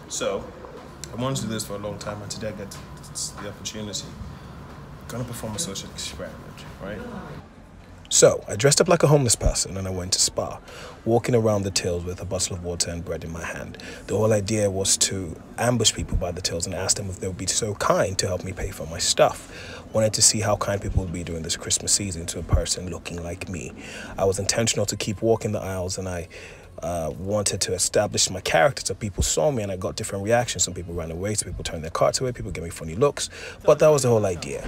So, I wanted to do this for a long time, and today I get the opportunity. I'm gonna perform a social experiment, right? So, I dressed up like a homeless person and I went to Spa, walking around the tills with a bottle of water and bread in my hand. The whole idea was to ambush people by the tills and ask them if they would be so kind to help me pay for my stuff. Wanted to see how kind people would be during this Christmas season to a person looking like me. I was intentional to keep walking the aisles, and I wanted to establish my character so people saw me, and I got different reactions. Some people ran away, some people turned their carts away, people gave me funny looks, but that was the whole idea.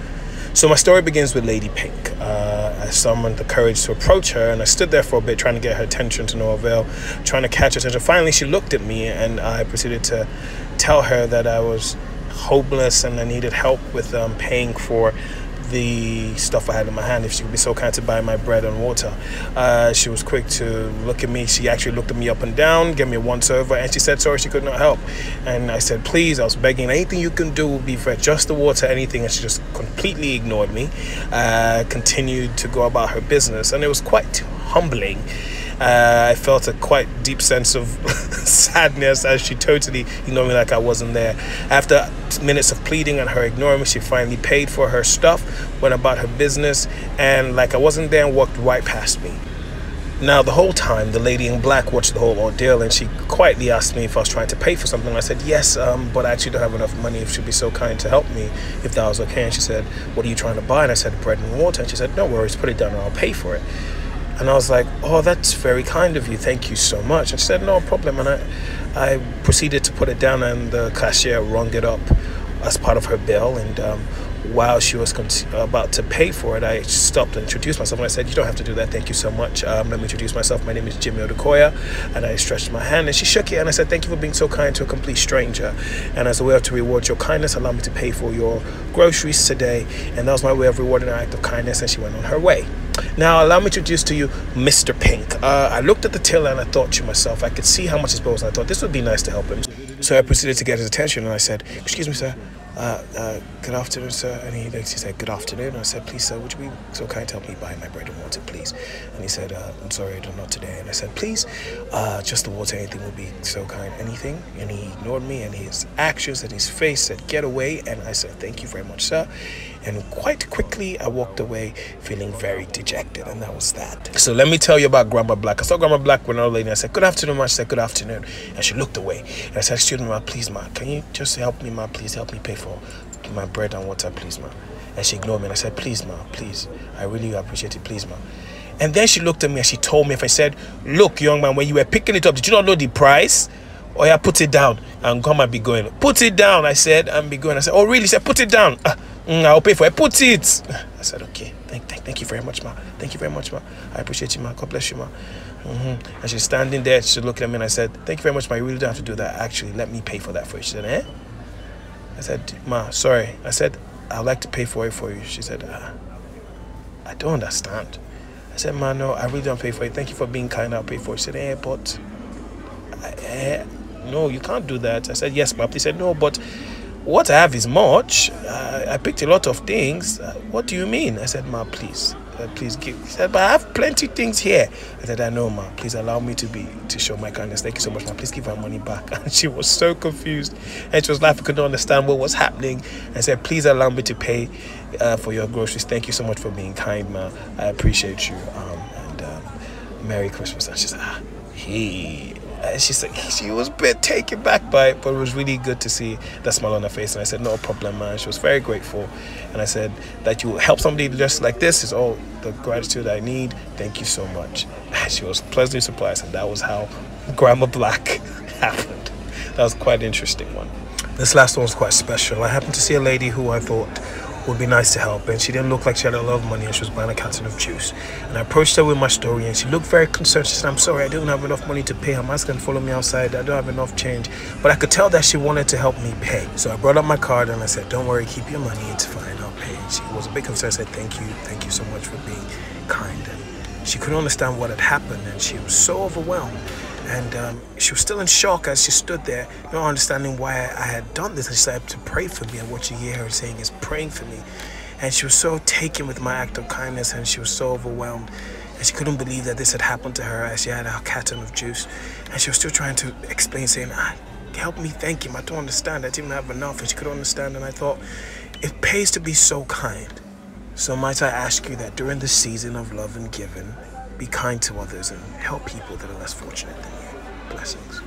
So my story begins with Lady Pink. I summoned the courage to approach her, and I stood there for a bit trying to get her attention to no avail, trying to catch her attention. Finally, she looked at me, and I proceeded to tell her that I was homeless and I needed help with paying for the stuff I had in my hand, if she would be so kind to buy my bread and water. She was quick to look at me. She actually looked at me up and down, gave me a once over, and she said sorry she could not help. And I said please. I was begging, anything you can do will be for just the water, anything. And she just completely ignored me, continued to go about her business, and it was quite humbling. I felt a quite deep sense of sadness as she totally ignored me like I wasn't there. After minutes of pleading and her ignoring me, she finally paid for her stuff, went about her business, and like I wasn't there, and walked right past me. Now, the whole time, the lady in black watched the whole ordeal, and she quietly asked me if I was trying to pay for something. I said yes, but I actually don't have enough money, if she'd be so kind to help me, if that was okay. And she said, what are you trying to buy? And I said, bread and water. And she said, no worries, put it down and I'll pay for it. And I was like, oh, that's very kind of you. Thank you so much. And she said, no problem. And I proceeded to put it down, and the cashier rung it up as part of her bill. And while she was about to pay for it, I stopped and introduced myself. And I said, you don't have to do that. Thank you so much. Let me introduce myself. My name is Jimmy Odukoya. And I stretched my hand, and she shook it. And I said, thank you for being so kind to a complete stranger. And as a way to reward your kindness, allow me to pay for your groceries today. And that was my way of rewarding her act of kindness. And she went on her way. Now, allow me to introduce to you Mr. Pink. I looked at the till and I thought to myself, I could see how much his bill was, and I thought this would be nice to help him. So I proceeded to get his attention, and I said, excuse me, sir. Good afternoon, sir. And he said, good afternoon. And I said, please, sir, would you be so kind to help me buy my bread and water, please? And he said, I'm sorry, not today. And I said, please, just the water, anything would be so kind. Anything? And he ignored me, and his actions and his face said, get away. And I said, thank you very much, sir. And quite quickly, I walked away feeling very dejected, and that was that. So let me tell you about Grandma Black. I saw Grandma Black with another lady, and I said, good afternoon, ma. She said, good afternoon. And she looked away. And I said, excuse me, ma, please, ma. Can you just help me, ma? Please help me pay for my bread and water, please, ma. And she ignored me, and I said, please, ma, please. I really appreciate it, please, ma. And then she looked at me and she told me, if I said, look, young man, when you were picking it up, did you not know the price? Oh, yeah, put it down and come and be going. Put it down, I said, and be going. I said, oh, really? She said, put it down. I'll pay for it. Put it. I said, okay. Thank you very much, ma. Thank you very much, ma. I appreciate you, ma. God bless you, ma. And she's standing there. She's looking at me, and I said, thank you very much, ma. You really don't have to do that. Actually, let me pay for that for you. She said, eh? I said, ma, sorry. I said, I'd like to pay for it for you. She said, I don't understand. I said, ma, no, I really don't pay for it. Thank you for being kind. I'll pay for it. She said, but no, you can't do that. I said, yes, ma. She said, no, but what I have is much. I picked a lot of things. What do you mean? I said, ma, please. Please give. She said, but I have plenty of things here. I said, I know, ma. Please allow me to show my kindness. Thank you so much, ma. Please give her money back. And she was so confused. And she was laughing, could not understand what was happening. I said, please allow me to pay for your groceries. Thank you so much for being kind, ma. I appreciate you. And Merry Christmas. And she said, she said she was a bit taken back by it, but it was really good to see that smile on her face. And I said, no problem, man. She was very grateful. And I said, that you help somebody just like this is all the gratitude I need. Thank you so much. And she was pleasantly surprised, and that was how Grandma Black happened. That was quite an interesting one. This last one was quite special. I happened to see a lady who I thought would be nice to help, and she didn't look like she had a lot of money, and she was buying a carton of juice. And I approached her with my story, and she looked very concerned. She said, I'm sorry, I don't have enough money to pay. I'm asking her to follow me outside. I don't have enough change. But I could tell that she wanted to help me pay. So I brought up my card, and I said, don't worry, keep your money, it's fine, I'll pay. She was a bit concerned. I said, thank you so much for being kind. And she couldn't understand what had happened, and she was so overwhelmed. And she was still in shock as she stood there, not understanding why I had done this. And she started to pray for me, and what you hear her saying is praying for me. And she was so taken with my act of kindness, and she was so overwhelmed. And she couldn't believe that this had happened to her, as she had a carton of juice. And she was still trying to explain, saying, help me thank him. I don't understand. I didn't have enough. And she could understand. And I thought, it pays to be so kind. So might I ask you that during the season of love and giving, be kind to others and help people that are less fortunate than you. Blessings.